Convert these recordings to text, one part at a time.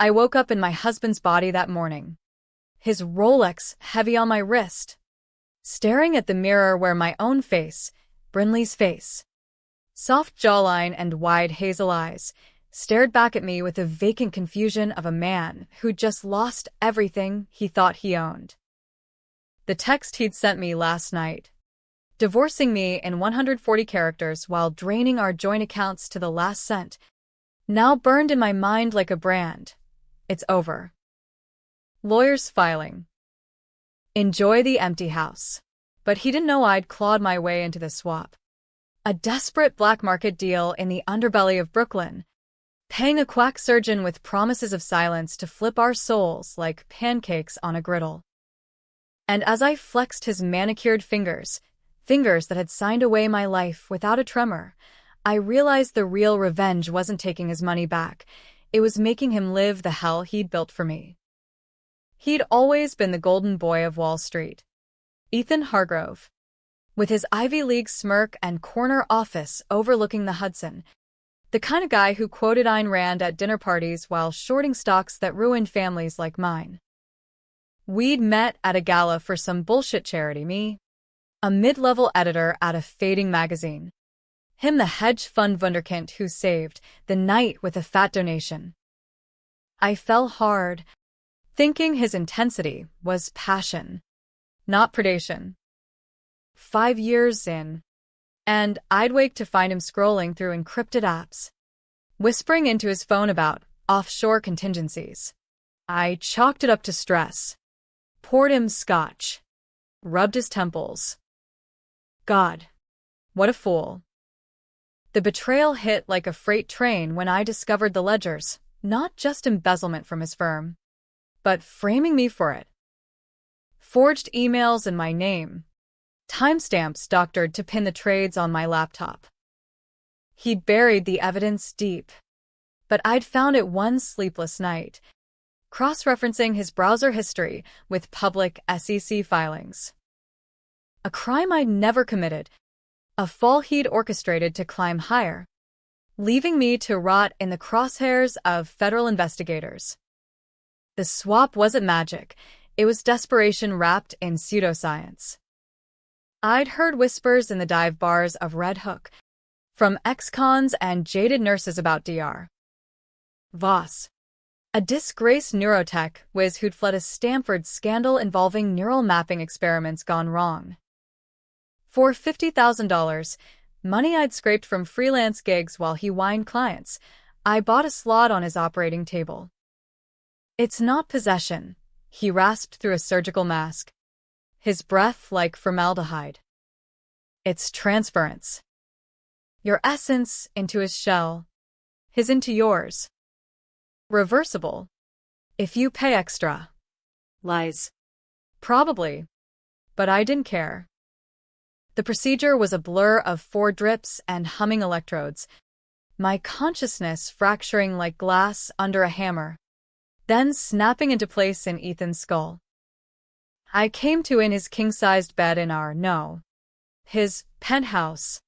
I woke up in my husband's body that morning, his Rolex heavy on my wrist, staring at the mirror where my own face, Brinley's face, soft jawline and wide hazel eyes, stared back at me with the vacant confusion of a man who'd just lost everything he thought he owned. The text he'd sent me last night, divorcing me in 140 characters while draining our joint accounts to the last cent, now burned in my mind like a brand. It's over. Lawyers filing. Enjoy the empty house. But he didn't know I'd clawed my way into the swap. A desperate black market deal in the underbelly of Brooklyn, paying a quack surgeon with promises of silence to flip our souls like pancakes on a griddle. And as I flexed his manicured fingers that had signed away my life without a tremor, I realized the real revenge wasn't taking his money back. It was making him live the hell he'd built for me. He'd always been the golden boy of Wall Street. Ethan Hargrove, with his Ivy League smirk and corner office overlooking the Hudson, the kind of guy who quoted Ayn Rand at dinner parties while shorting stocks that ruined families like mine. We'd met at a gala for some bullshit charity, me, a mid-level editor at a fading magazine. Him the hedge fund wunderkind who saved the night with a fat donation. I fell hard, thinking his intensity was passion, not predation. 5 years in, and I'd wake to find him scrolling through encrypted apps, whispering into his phone about offshore contingencies. I chalked it up to stress, poured him scotch, rubbed his temples. God, what a fool. The betrayal hit like a freight train when I discovered the ledgers, not just embezzlement from his firm, but framing me for it. Forged emails in my name, timestamps doctored to pin the trades on my laptop. He'd buried the evidence deep, but I'd found it one sleepless night, cross-referencing his browser history with public SEC filings. A crime I'd never committed, a fall he'd orchestrated to climb higher, leaving me to rot in the crosshairs of federal investigators. The swap wasn't magic, it was desperation wrapped in pseudoscience. I'd heard whispers in the dive bars of Red Hook, from ex-cons and jaded nurses about Dr. Voss, a disgraced neurotech whiz who'd fled a Stanford scandal involving neural mapping experiments gone wrong. For $50,000, money I'd scraped from freelance gigs while he whined clients, I bought a slot on his operating table. It's not possession, he rasped through a surgical mask, his breath like formaldehyde. It's transference. Your essence into his shell, his into yours. Reversible. If you pay extra. Lies. Probably. But I didn't care. The procedure was a blur of 4 drips and humming electrodes, my consciousness fracturing like glass under a hammer, then snapping into place in Ethan's skull. I came to in his king-sized bed in his penthouse,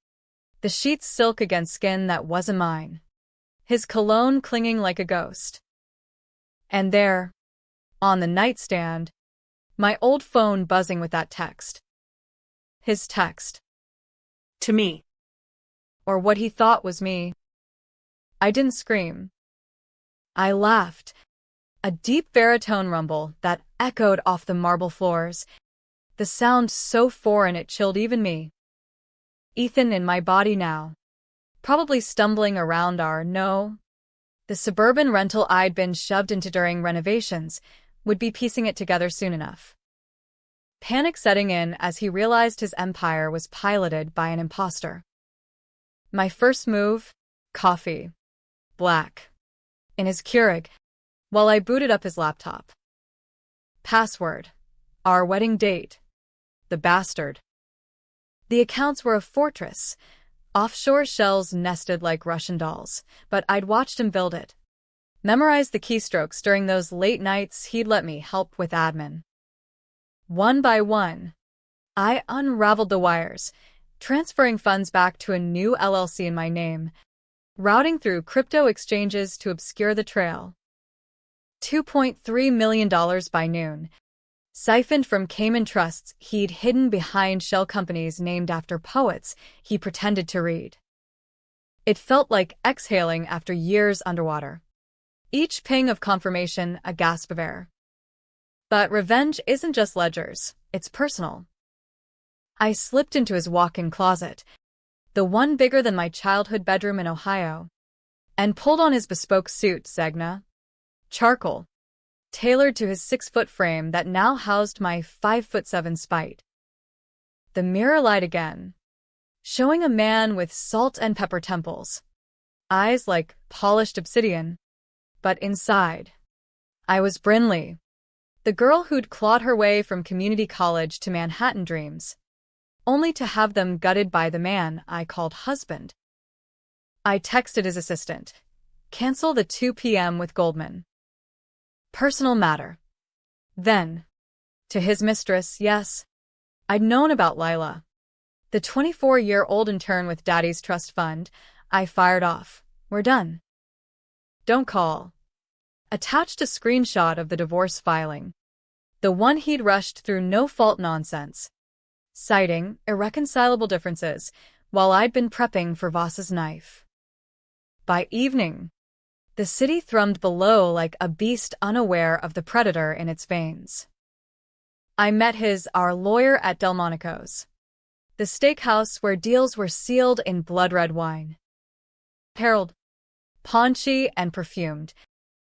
the sheets silk against skin that wasn't mine, his cologne clinging like a ghost. And there, on the nightstand, my old phone buzzing with that text. His text. To me. Or what he thought was me. I didn't scream. I laughed, a deep baritone rumble that echoed off the marble floors, the sound so foreign it chilled even me. Ethan in my body now, probably stumbling around the suburban rental I'd been shoved into during renovations, would be piecing it together soon enough. Panic setting in as he realized his empire was piloted by an imposter. My first move, coffee. Black. In his Keurig, while I booted up his laptop. Password. Our wedding date. The bastard. The accounts were a fortress, offshore shells nested like Russian dolls, but I'd watched him build it. Memorized the keystrokes during those late nights he'd let me help with admin. One by one, I unraveled the wires, transferring funds back to a new LLC in my name, routing through crypto exchanges to obscure the trail. $2.3 million by noon, siphoned from Cayman trusts he'd hidden behind shell companies named after poets he pretended to read. It felt like exhaling after years underwater. Each ping of confirmation a gasp of air. But revenge isn't just ledgers, it's personal. I slipped into his walk-in closet, the one bigger than my childhood bedroom in Ohio, and pulled on his bespoke suit, Zegna. Charcoal, tailored to his 6-foot frame that now housed my 5'7" spite. The mirror light again, showing a man with salt and pepper temples, eyes like polished obsidian. But inside, I was Brinley, the girl who'd clawed her way from community college to Manhattan dreams, only to have them gutted by the man I called husband. I texted his assistant, "Cancel the 2 p.m. with Goldman. Personal matter." Then, to his mistress, yes, I'd known about Lila, the 24-year-old intern with Daddy's trust fund. I fired off, "We're done. Don't call." Attached a screenshot of the divorce filing, the one he'd rushed through no-fault nonsense, citing irreconcilable differences while I'd been prepping for Voss's knife. By evening, the city thrummed below like a beast unaware of the predator in its veins. I met our lawyer at Delmonico's, the steakhouse where deals were sealed in blood-red wine. Harold, paunchy and perfumed,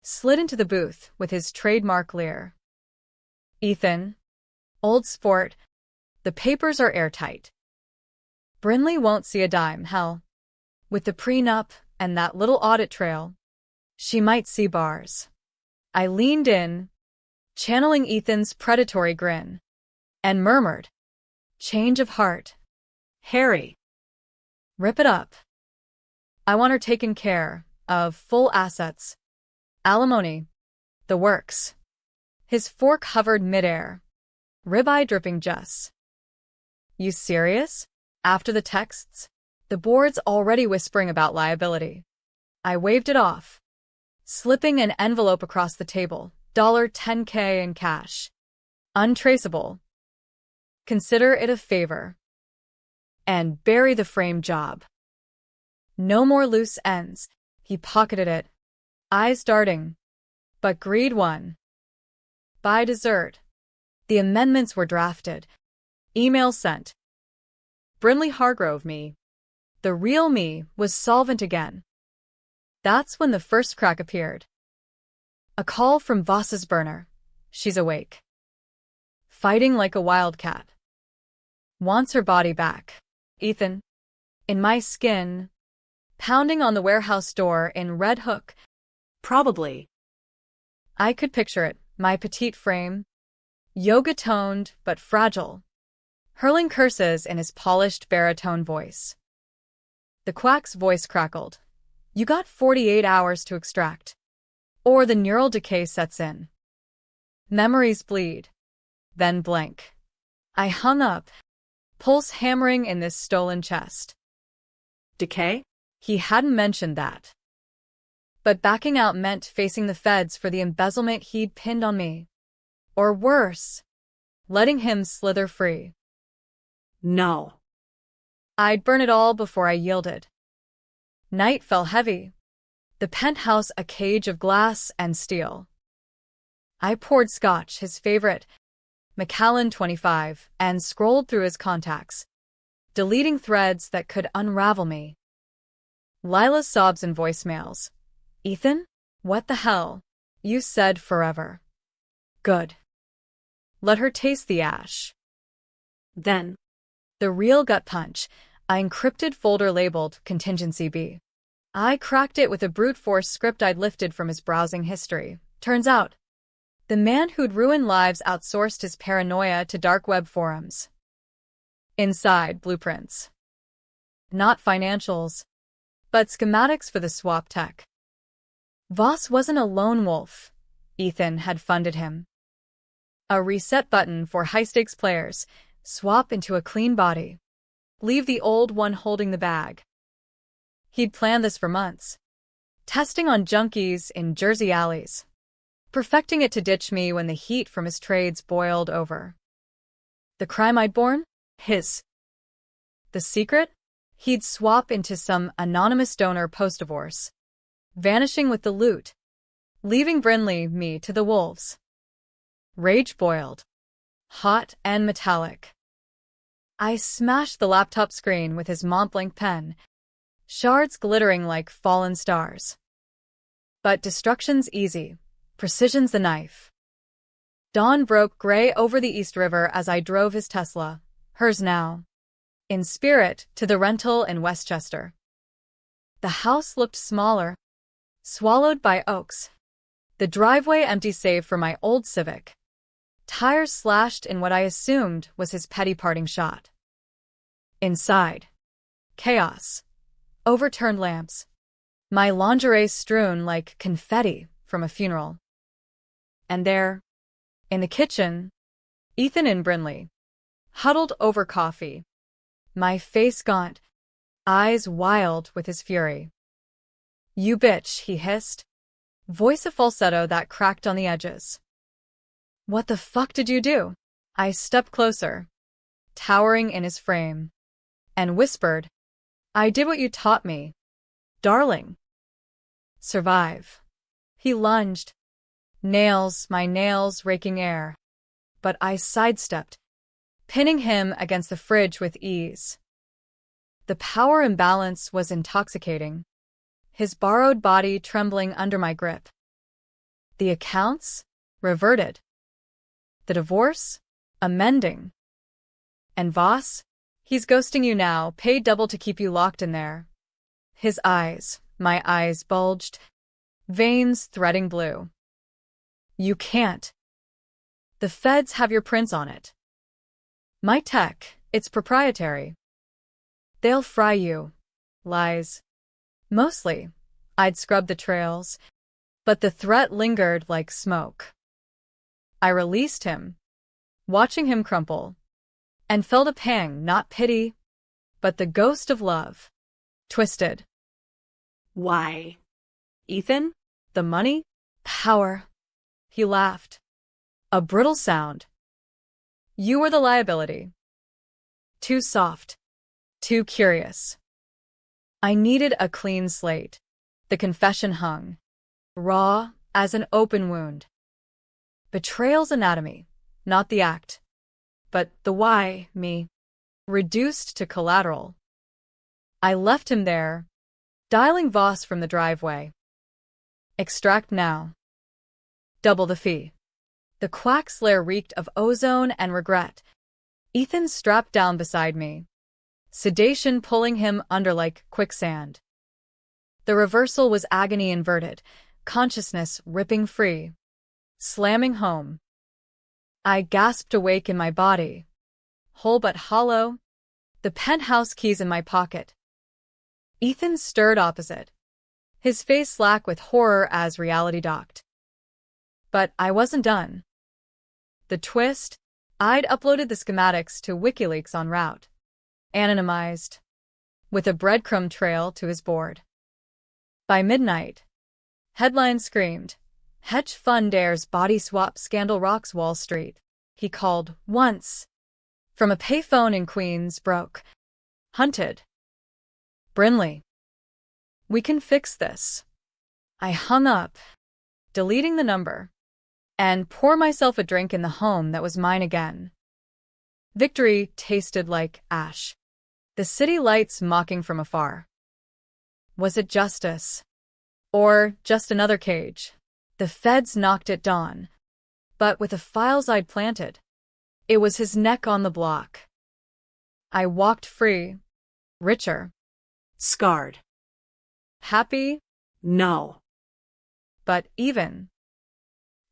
slid into the booth with his trademark leer. "Ethan, old sport, the papers are airtight. Brinley won't see a dime, hell. With the prenup and that little audit trail, she might see bars." I leaned in, channeling Ethan's predatory grin, and murmured, "Change of heart. Harry. Rip it up. I want her taken care of, full assets. Alimony. The works." His fork hovered midair, ribeye dripping just. "You serious?" After the texts, the board's already whispering about liability. I waved it off, slipping an envelope across the table, $10K in cash. Untraceable. Consider it a favor. And bury the frame job. No more loose ends. He pocketed it, eyes darting. But greed won. By dessert, the amendments were drafted. Email sent. Brinley Hargrove me. The real me was solvent again. That's when the first crack appeared. A call from Voss's burner. She's awake. Fighting like a wildcat. Wants her body back. Ethan. In my skin. Pounding on the warehouse door in Red Hook. Probably. I could picture it, my petite frame. Yoga-toned but fragile. Hurling curses in his polished baritone voice. The quack's voice crackled. "You got 48 hours to extract. Or the neural decay sets in. Memories bleed. Then blank." I hung up, pulse hammering in this stolen chest. Decay? He hadn't mentioned that. But backing out meant facing the feds for the embezzlement he'd pinned on me. Or worse, letting him slither free. No. I'd burn it all before I yielded. Night fell heavy. The penthouse a cage of glass and steel. I poured scotch, his favorite, Macallan 25, and scrolled through his contacts, deleting threads that could unravel me. Lila's sobs and voicemails. "Ethan? What the hell? You said forever." Good. Let her taste the ash. Then, the real gut punch, a encrypted folder labeled Contingency B. I cracked it with a brute force script I'd lifted from his browsing history. Turns out, the man who'd ruined lives outsourced his paranoia to dark web forums. Inside, blueprints. Not financials, but schematics for the swap tech. Voss wasn't a lone wolf. Ethan had funded him. A reset button for high-stakes players. Swap into a clean body. Leave the old one holding the bag. He'd planned this for months. Testing on junkies in Jersey alleys. perfecting it to ditch me when the heat from his trades boiled over. The crime I'd borne? His. The secret? He'd swap into some anonymous donor post-divorce, vanishing with the loot, leaving Brinley, me, to the wolves. Rage boiled, hot and metallic. I smashed the laptop screen with his Montblanc pen, shards glittering like fallen stars. But destruction's easy, precision's the knife. Dawn broke gray over the East River as I drove his Tesla, hers now, in spirit, to the rental in Westchester. The house looked smaller, swallowed by oaks. The driveway empty save for my old Civic. Tires slashed in what I assumed was his petty parting shot. Inside, chaos. Overturned lamps. My lingerie strewn like confetti from a funeral. And there, in the kitchen, Ethan and Brinley, huddled over coffee, my face gaunt, eyes wild with his fury. "You bitch," he hissed, voice a falsetto that cracked on the edges. "What the fuck did you do?" I stepped closer, towering in his frame, and whispered, "I did what you taught me, darling. Survive." He lunged, my nails raking air, but I sidestepped, pinning him against the fridge with ease. The power imbalance was intoxicating, his borrowed body trembling under my grip. The accounts? Reverted. The divorce? Amending. And Voss? He's ghosting you now, paid double to keep you locked in there. His eyes, my eyes bulged, veins threading blue. "You can't. The feds have your prints on it. My tech, it's proprietary. They'll fry you." Lies. Mostly, I'd scrubbed the trails, but the threat lingered like smoke. I released him, watching him crumple, and felt a pang, not pity, but the ghost of love. Twisted. "Why? Ethan?" The money? Power. He laughed. A brittle sound. "You were the liability. Too soft. Too curious." I needed a clean slate. The confession hung, raw as an open wound. Betrayal's anatomy, not the act, but the why, me, reduced to collateral. I left him there, dialing Voss from the driveway. Extract now. Double the fee. The quack's lair reeked of ozone and regret. Ethan strapped down beside me, sedation pulling him under like quicksand. The reversal was agony inverted, consciousness ripping free, slamming home. I gasped awake in my body, whole but hollow, the penthouse keys in my pocket. Ethan stirred opposite, his face slack with horror as reality docked. But I wasn't done. The twist? I'd uploaded the schematics to WikiLeaks en route, anonymized, with a breadcrumb trail to his board. By midnight, headlines screamed, "Hedge fund dares body swap scandal rocks Wall Street." He called once, from a payphone in Queens, broke, hunted. "Brinley. We can fix this." I hung up, deleting the number, and poured myself a drink in the home that was mine again. Victory tasted like ash, the city lights mocking from afar. Was it justice? Or just another cage? The feds knocked at dawn, but with the files I'd planted, it was his neck on the block. I walked free, richer. Scarred. Happy? No. But even.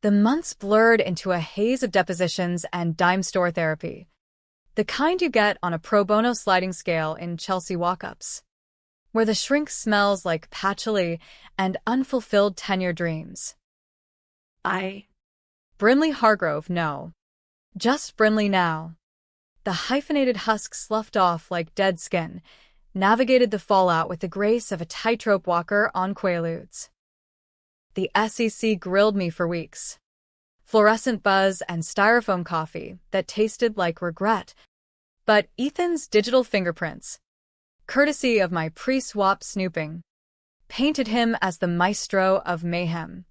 The months blurred into a haze of depositions and dime store therapy, the kind you get on a pro bono sliding scale in Chelsea walk-ups, where the shrink smells like patchouli and unfulfilled tenure dreams. Brinley Hargrove, no. Just Brinley now. The hyphenated husk sloughed off like dead skin, navigated the fallout with the grace of a tightrope walker on Quaaludes. The SEC grilled me for weeks. Fluorescent buzz and styrofoam coffee that tasted like regret. But Ethan's digital fingerprints, courtesy of my pre-swap snooping, painted him as the maestro of mayhem.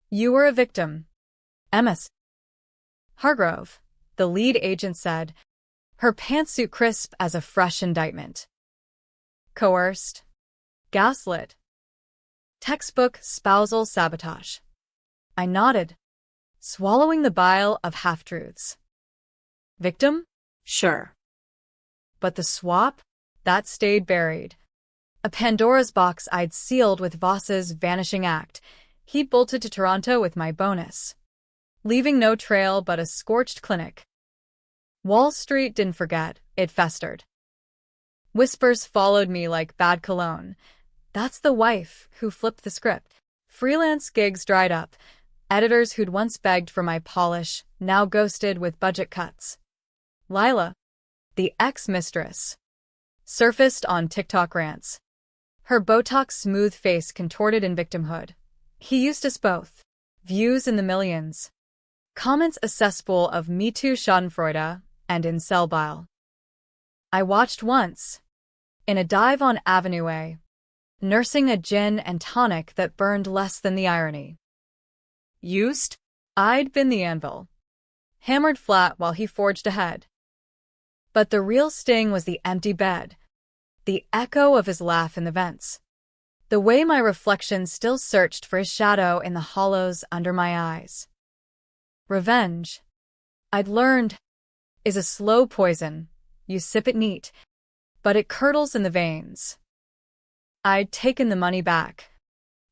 You were a victim. MS. Hargrove, the lead agent said, her pantsuit crisp as a fresh indictment. Coerced. Gaslit. Textbook spousal sabotage. I nodded, swallowing the bile of half-truths. Victim? Sure. But the swap? That stayed buried. A Pandora's box I'd sealed with Voss's vanishing act. He bolted to Toronto with my bonus, leaving no trail but a scorched clinic. Wall Street didn't forget, it festered. Whispers followed me like bad cologne. That's the wife who flipped the script. Freelance gigs dried up. Editors who'd once begged for my polish now ghosted with budget cuts. Lila, the ex-mistress, surfaced on TikTok rants. Her Botox-smooth face contorted in victimhood. He used us both. Views in the millions. Comments a cesspool of Me Too schadenfreude and incel bile. I watched once, in a dive on Avenue A, nursing a gin and tonic that burned less than the irony. Used? I'd been the anvil, hammered flat while he forged ahead. But the real sting was the empty bed, the echo of his laugh in the vents, the way my reflection still searched for his shadow in the hollows under my eyes. Revenge, I'd learned, is a slow poison. You sip it neat, but it curdles in the veins. I'd taken the money back.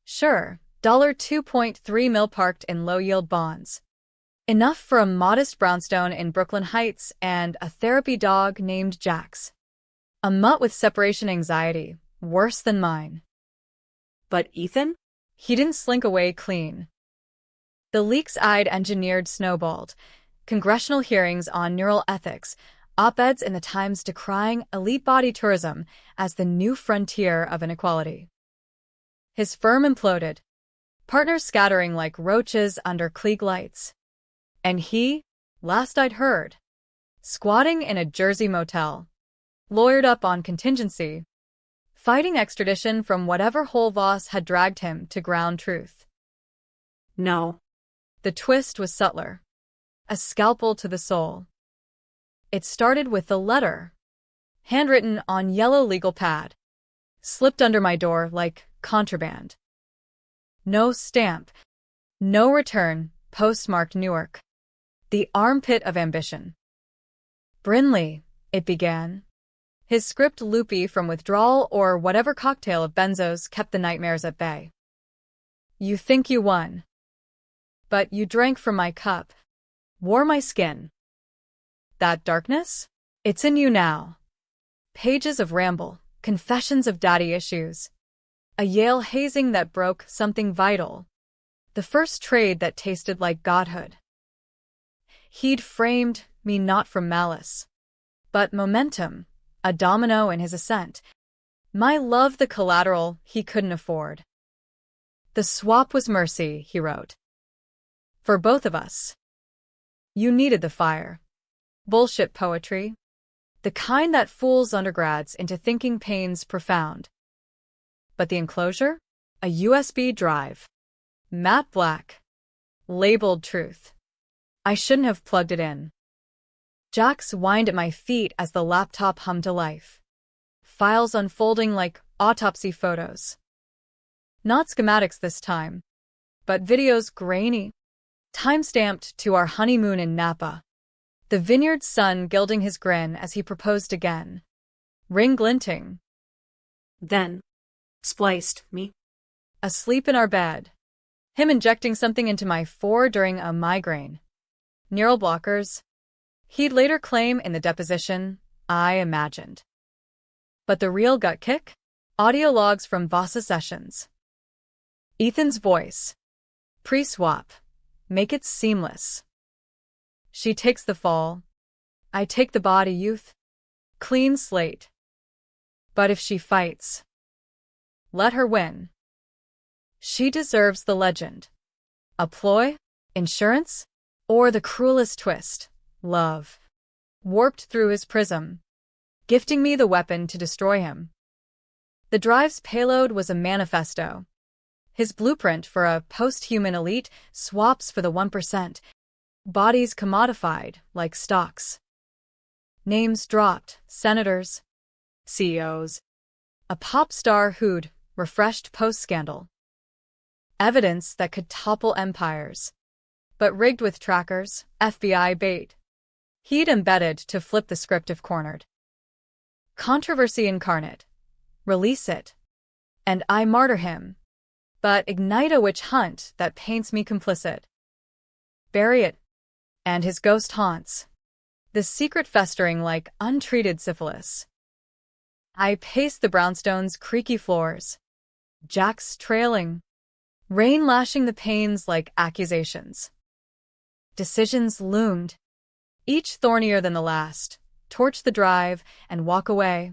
Sure, $2.3 million parked in low-yield bonds. Enough for a modest brownstone in Brooklyn Heights and a therapy dog named Jax. A mutt with separation anxiety, worse than mine. But Ethan? He didn't slink away clean. The leaks I'd engineered snowballed. Congressional hearings on neural ethics, op-eds in the Times decrying elite body tourism as the new frontier of inequality. His firm imploded, partners scattering like roaches under Klieg lights. And he, last I'd heard, squatting in a Jersey motel, lawyered up on contingency, fighting extradition from whatever hole Voss had dragged him to ground truth. No. The twist was subtler. A scalpel to the soul. It started with the letter, handwritten on yellow legal pad, slipped under my door like contraband. No stamp, no return, postmarked Newark. The armpit of ambition. Brinley, it began. His script loopy from withdrawal or whatever cocktail of benzos kept the nightmares at bay. You think you won. But you drank from my cup, wore my skin. That darkness? It's in you now. Pages of ramble, confessions of daddy issues. A Yale hazing that broke something vital. The first trade that tasted like godhood. He'd framed me not from malice, but momentum, a domino in his ascent. My love the collateral he couldn't afford. The swap was mercy, he wrote. For both of us. You needed the fire. Bullshit poetry. The kind that fools undergrads into thinking pain's profound. But the enclosure? A USB drive. Matte black. Labeled truth. I shouldn't have plugged it in. Jax whined at my feet as the laptop hummed to life. Files unfolding like autopsy photos. Not schematics this time, but videos grainy, time-stamped to our honeymoon in Napa. The vineyard sun gilding his grin as he proposed again. Ring glinting. Then, spliced me. Asleep in our bed. Him injecting something into my fore during a migraine. Neural blockers. He'd later claim in the deposition, I imagined. But the real gut kick? Audio logs from Vasa sessions. Ethan's voice. Pre-swap. Make it seamless. She takes the fall. I take the body, youth. Clean slate. But if she fights, let her win. She deserves the legend. A ploy? Insurance? Or the cruelest twist? Love. Warped through his prism, gifting me the weapon to destroy him. The drive's payload was a manifesto. His blueprint for a post-human elite, swaps for the 1%, bodies commodified like stocks. Names dropped, senators, CEOs, a pop star who'd refreshed post-scandal. Evidence that could topple empires, but rigged with trackers, FBI bait. He'd embedded to flip the script if cornered. Controversy incarnate. Release it. And I martyr him. But ignite a witch hunt that paints me complicit. Bury it. And his ghost haunts. The secret festering like untreated syphilis. I pace the brownstone's creaky floors. Jacks trailing. Rain lashing the panes like accusations. Decisions loomed, each thornier than the last. Torch the drive and walk away.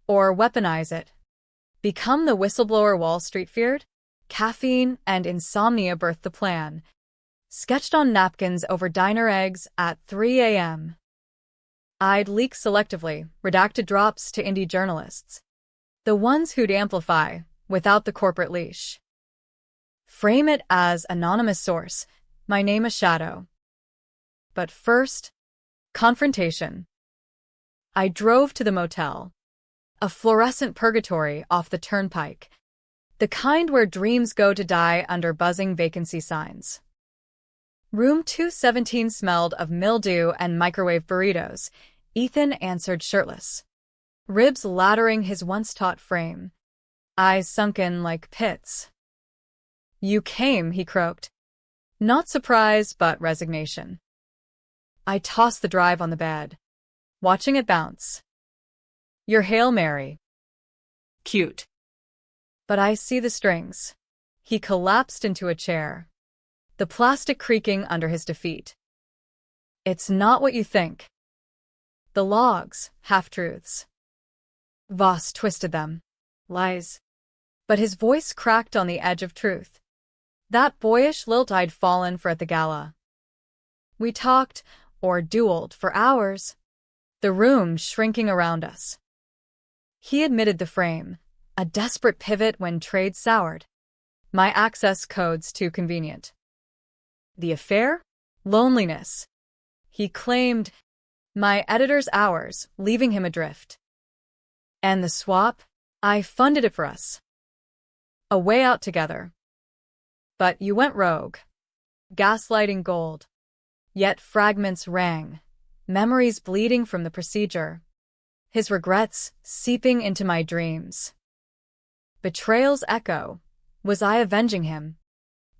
Or weaponize it. Become the whistleblower Wall Street feared? Caffeine and insomnia birthed the plan. Sketched on napkins over diner eggs at 3 a.m. I'd leak selectively, redacted drops to indie journalists. The ones who'd amplify, without the corporate leash. Frame it as anonymous source, my name a shadow. But first, confrontation. I drove to the motel. A fluorescent purgatory off the turnpike. The kind where dreams go to die under buzzing vacancy signs. Room 217 smelled of mildew and microwave burritos. Ethan answered shirtless. Ribs laddering his once-taut frame. Eyes sunken like pits. You came, he croaked. Not surprise, but resignation. I tossed the drive on the bed, watching it bounce. Your Hail Mary. Cute. But I see the strings. He collapsed into a chair, the plastic creaking under his defeat. It's not what you think. The logs, half-truths. Voss twisted them. Lies. But his voice cracked on the edge of truth. That boyish lilt I'd fallen for at the gala. We talked, or dueled, for hours, the room shrinking around us. He admitted the frame, a desperate pivot when trade soured. My access codes too convenient. The affair? Loneliness. He claimed my editor's hours, leaving him adrift. And the swap? I funded it for us. A way out together. But you went rogue. Gaslighting gold. Yet fragments rang, memories bleeding from the procedure. His regrets seeping into my dreams. Betrayal's echo. Was I avenging him?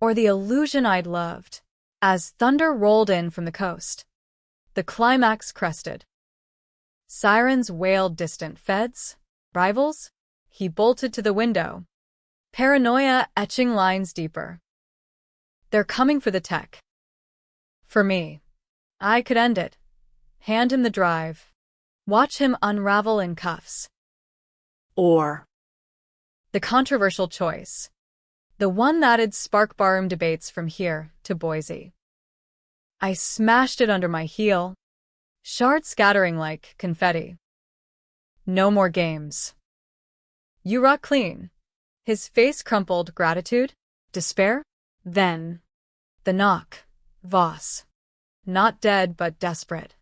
Or the illusion I'd loved? As thunder rolled in from the coast, the climax crested. Sirens wailed distant. Feds? Rivals? He bolted to the window. Paranoia etching lines deeper. They're coming for the tech. For me. I could end it. Hand him the drive. Watch him unravel in cuffs. Or. The controversial choice. The one that'd spark barroom debates from here to Boise. I smashed it under my heel. Shards scattering like confetti. No more games. You rot clean. His face crumpled. Gratitude? Despair? Then. The knock. Voss. Not dead but desperate.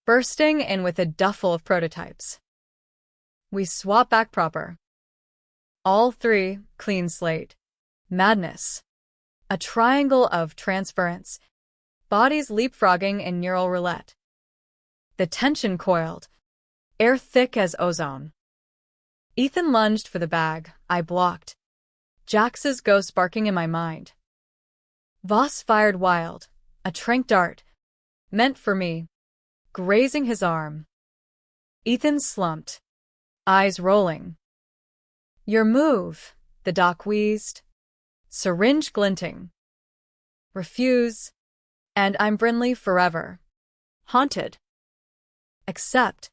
Bursting in with a duffel of prototypes. We swap back proper. All three, clean slate. Madness. A triangle of transference. Bodies leapfrogging in neural roulette. The tension coiled. Air thick as ozone. Ethan lunged for the bag. I blocked. Jax's ghost barking in my mind. Voss fired wild. A trank dart. Meant for me. Grazing his arm. Ethan slumped. Eyes rolling. Your move, the doc wheezed. Syringe glinting. Refuse. And I'm Brinley forever. Haunted. Accept.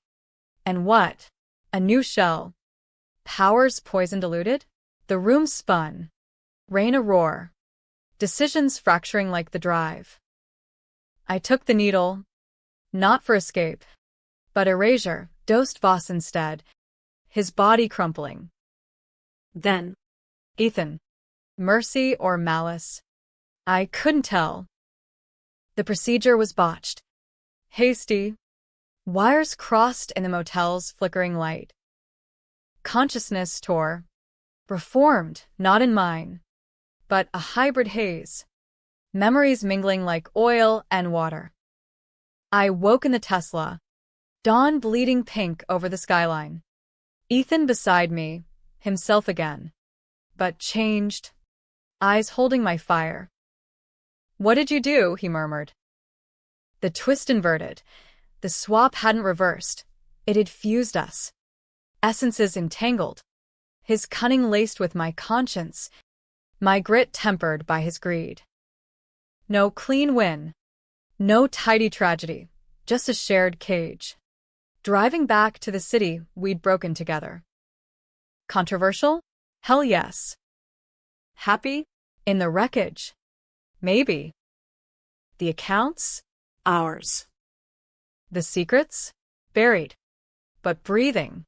And what? A new shell. Powers poison diluted? The room spun. Rain a roar. Decisions fracturing like the drive. I took the needle, not for escape, but erasure, dosed Voss instead, his body crumpling. Then, Ethan. Mercy or malice? I couldn't tell. The procedure was botched. Hasty. Wires crossed in the motel's flickering light. Consciousness tore. Reformed, not in mine, but a hybrid haze. Memories mingling like oil and water. I woke in the Tesla. Dawn bleeding pink over the skyline. Ethan beside me, himself again. But changed. Eyes holding my fire. "What did you do?" he murmured. The twist inverted. The swap hadn't reversed. It had fused us. Essences entangled. His cunning laced with my conscience. My grit tempered by his greed. No clean win. No tidy tragedy. Just a shared cage. Driving back to the city we'd broken together. Controversial? Hell yes. Happy? In the wreckage? Maybe. The accounts? ours. The secrets? Buried. But breathing.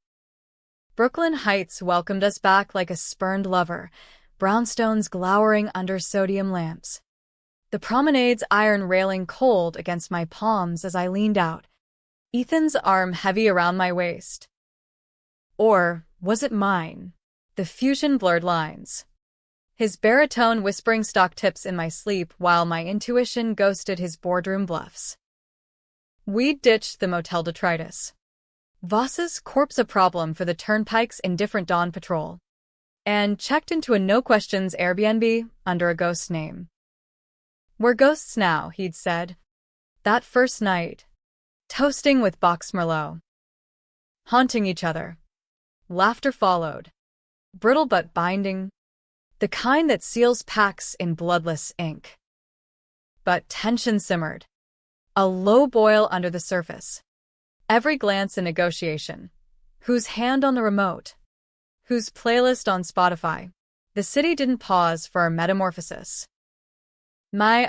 Brooklyn Heights welcomed us back like a spurned lover, brownstones glowering under sodium lamps. The promenade's iron railing cold against my palms as I leaned out, Ethan's arm heavy around my waist. Or was it mine? The fusion blurred lines. His baritone whispering stock tips in my sleep while my intuition ghosted his boardroom bluffs. We'd ditched the motel detritus. Voss's corpse a problem for the Turnpike's indifferent dawn patrol. And checked into a no-questions Airbnb under a ghost name. "We're ghosts now," he'd said. That first night. Toasting with Box Merlot. Haunting each other. Laughter followed. Brittle but binding. The kind that seals pacts in bloodless ink. But tension simmered. A low boil under the surface. Every glance a negotiation. Whose hand on the remote? Whose playlist on Spotify? The city didn't pause for our metamorphosis. My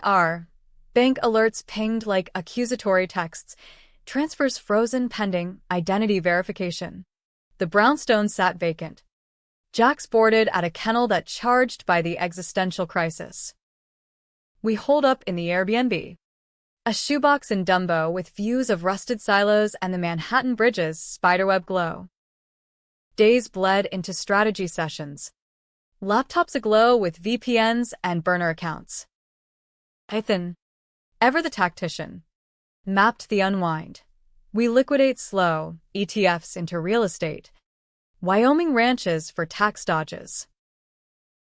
bank alerts pinged like accusatory texts. Transfers frozen pending identity verification. The brownstone sat vacant. Jacks boarded at a kennel that charged by the existential crisis. We holed up in the Airbnb. A shoebox in Dumbo with views of rusted silos and the Manhattan Bridge's spiderweb glow. Days bled into strategy sessions. Laptops aglow with VPNs and burner accounts. Ethan, ever the tactician, mapped the unwind. We liquidate slow ETFs into real estate. Wyoming ranches for tax dodges.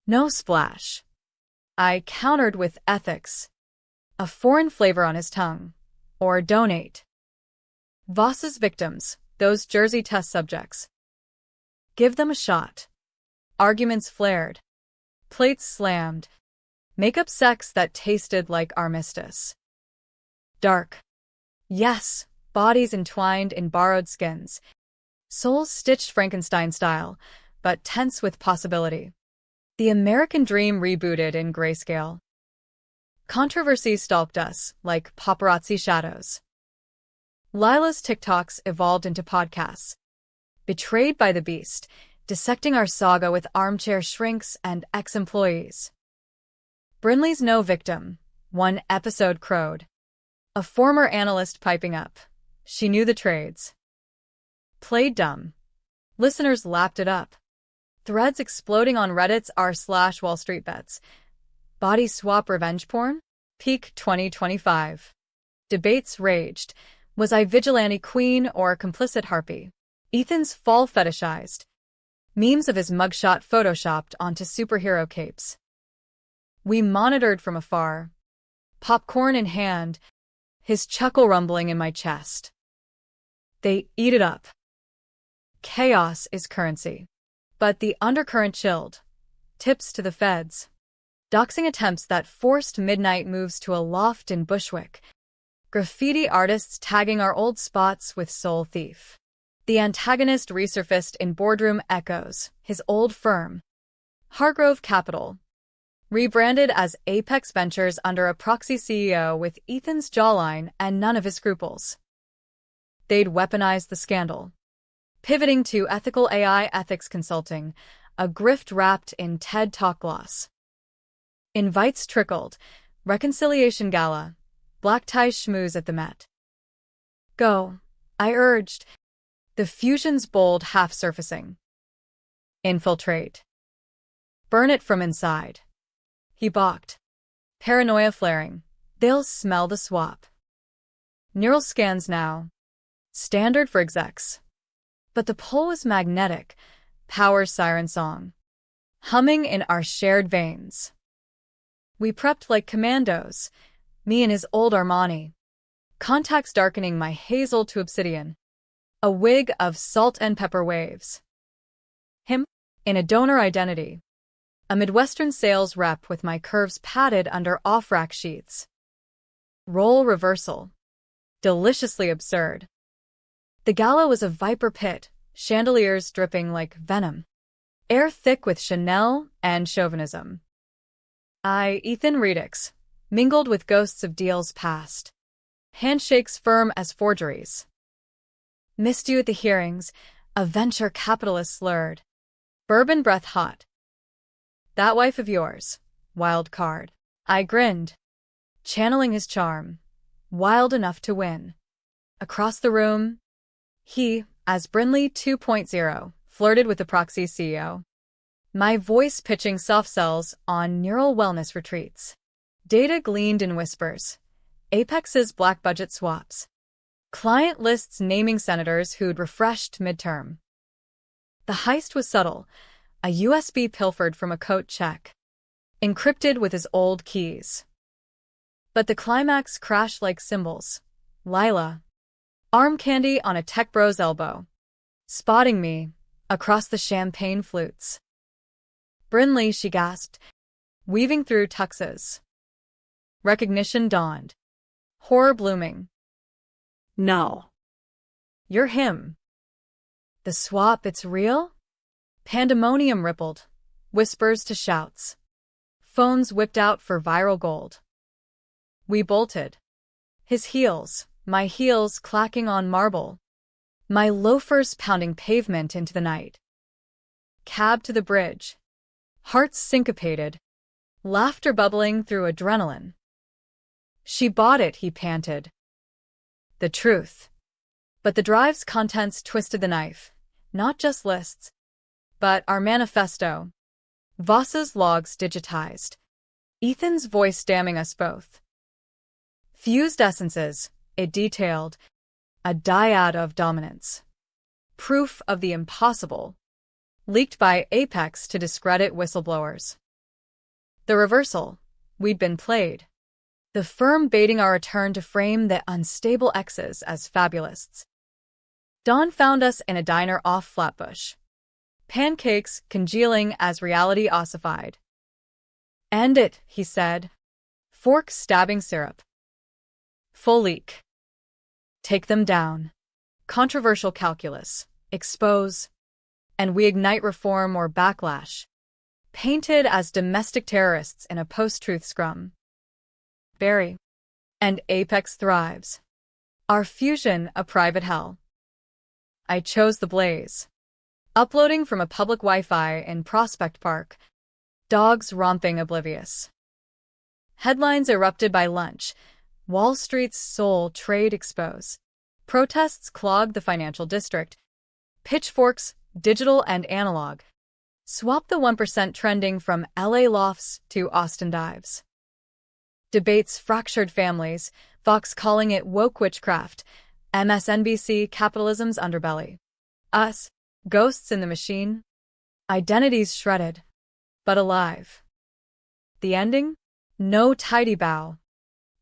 No splash. I countered with ethics. A foreign flavor on his tongue. Or donate. Voss's victims, those Jersey test subjects. Give them a shot. Arguments flared. Plates slammed. Make-up sex that tasted like armistice. Dark. Yes, bodies entwined in borrowed skins. Souls stitched Frankenstein style, but tense with possibility. The American dream rebooted in grayscale. Controversy stalked us like paparazzi shadows. Lila's TikToks evolved into podcasts. Betrayed by the Beast, dissecting our saga with armchair shrinks and ex-employees. Brinley's no victim, one episode crowed. A former analyst piping up. She knew the trades. Played dumb. Listeners lapped it up. Threads exploding on Reddit's r/Wall Street bets. Body swap revenge porn? Peak 2025. Debates raged. Was I vigilante queen or complicit harpy? Ethan's fall fetishized. Memes of his mugshot photoshopped onto superhero capes. We monitored from afar. Popcorn in hand. His chuckle rumbling in my chest. They eat it up. Chaos is currency. But the undercurrent chilled. Tips to the feds. Doxing attempts that forced midnight moves to a loft in Bushwick. Graffiti artists tagging our old spots with Soul Thief. The antagonist resurfaced in boardroom echoes, his old firm. Hargrove Capital. Rebranded as Apex Ventures under a proxy CEO with Ethan's jawline and none of his scruples. They'd weaponized the scandal, pivoting to ethical AI ethics consulting, a grift wrapped in TED Talk gloss. Invites trickled, reconciliation gala, black tie schmooze at the Met. Go, I urged, the fusion's bold half-surfacing. Infiltrate. Burn it from inside. He balked. Paranoia flaring. They'll smell the swap. Neural scans now. Standard for execs. But the pull was magnetic, power siren song, humming in our shared veins. We prepped like commandos, me and his old Armani, contacts darkening my hazel to obsidian, a wig of salt and pepper waves. Him, in a donor identity, a Midwestern sales rep with my curves padded under off-rack sheaths. Role reversal. Deliciously absurd. The gala was a viper pit, chandeliers dripping like venom. Air thick with Chanel and chauvinism. Ethan Redix, mingled with ghosts of deals past. Handshakes firm as forgeries. Missed you at the hearings, a venture capitalist slurred. Bourbon breath hot. That wife of yours, wild card. I grinned, channeling his charm, wild enough to win. Across the room, he, as Brinley 2.0, flirted with the proxy CEO. My voice pitching soft sells on neural wellness retreats. Data gleaned in whispers. Apex's black budget swaps. Client lists naming senators who'd refreshed midterm. The heist was subtle, a USB pilfered from a coat check, encrypted with his old keys. But the climax crashed like cymbals. Lila, arm candy on a tech bro's elbow, spotting me across the champagne flutes. Brinley, she gasped, weaving through tuxes. Recognition dawned. Horror blooming. No. You're him. The swap, it's real? Pandemonium rippled, whispers to shouts. Phones whipped out for viral gold. We bolted. His heels, my heels clacking on marble. My loafers pounding pavement into the night. Cab to the bridge. Hearts syncopated. Laughter bubbling through adrenaline. She bought it, he panted. The truth. But the drive's contents twisted the knife. Not just lists, but our manifesto. Voss's logs digitized. Ethan's voice damning us both. Fused essences, it detailed. A dyad of dominance. Proof of the impossible. Leaked by Apex to discredit whistleblowers. The reversal. We'd been played. The firm baiting our return to frame the unstable exes as fabulists. Dawn found us in a diner off Flatbush. Pancakes congealing as reality ossified. End it, he said. Fork stabbing syrup. Full leak. Take them down. Controversial calculus. Expose. And we ignite reform or backlash. Painted as domestic terrorists in a post-truth scrum. Barry. And Apex thrives. Our fusion a private hell. I chose the blaze. Uploading from a public Wi-Fi in Prospect Park. Dogs romping oblivious. Headlines erupted by lunch. Wall Street's sole trade expose. Protests clogged the financial district. Pitchforks, digital and analog. Swap the 1% trending from LA lofts to Austin dives. Debates fractured families, Fox calling it woke witchcraft, MSNBC capitalism's underbelly. Us, ghosts in the machine. Identities shredded, but alive. The ending? No tidy bow.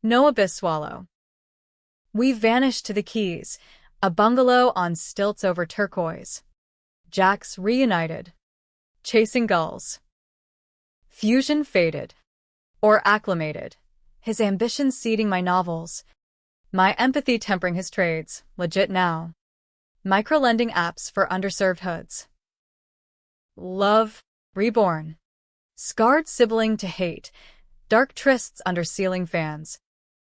No abyss swallow. We vanished to the Keys, a bungalow on stilts over turquoise. Jacks reunited. Chasing gulls. Fusion faded. Or acclimated. His ambition seeding my novels. My empathy tempering his trades, legit now. Microlending apps for underserved hoods. Love, reborn. Scarred sibling to hate, dark trysts under ceiling fans,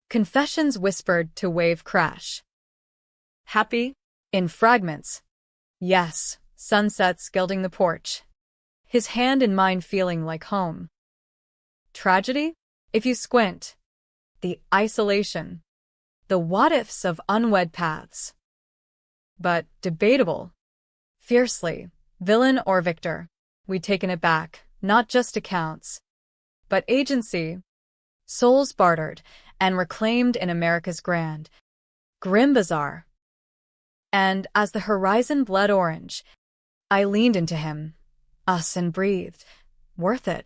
confessions whispered to wave crash. Happy? In fragments. Yes, sunsets gilding the porch. His hand in mine feeling like home. Tragedy? If you squint. The isolation. The what-ifs of unwed paths. But debatable. Fiercely, villain or victor, we'd taken it back, not just accounts, but agency. Souls bartered and reclaimed in America's grand, grim bazaar. And as the horizon bled orange, I leaned into him, us, and breathed, worth it.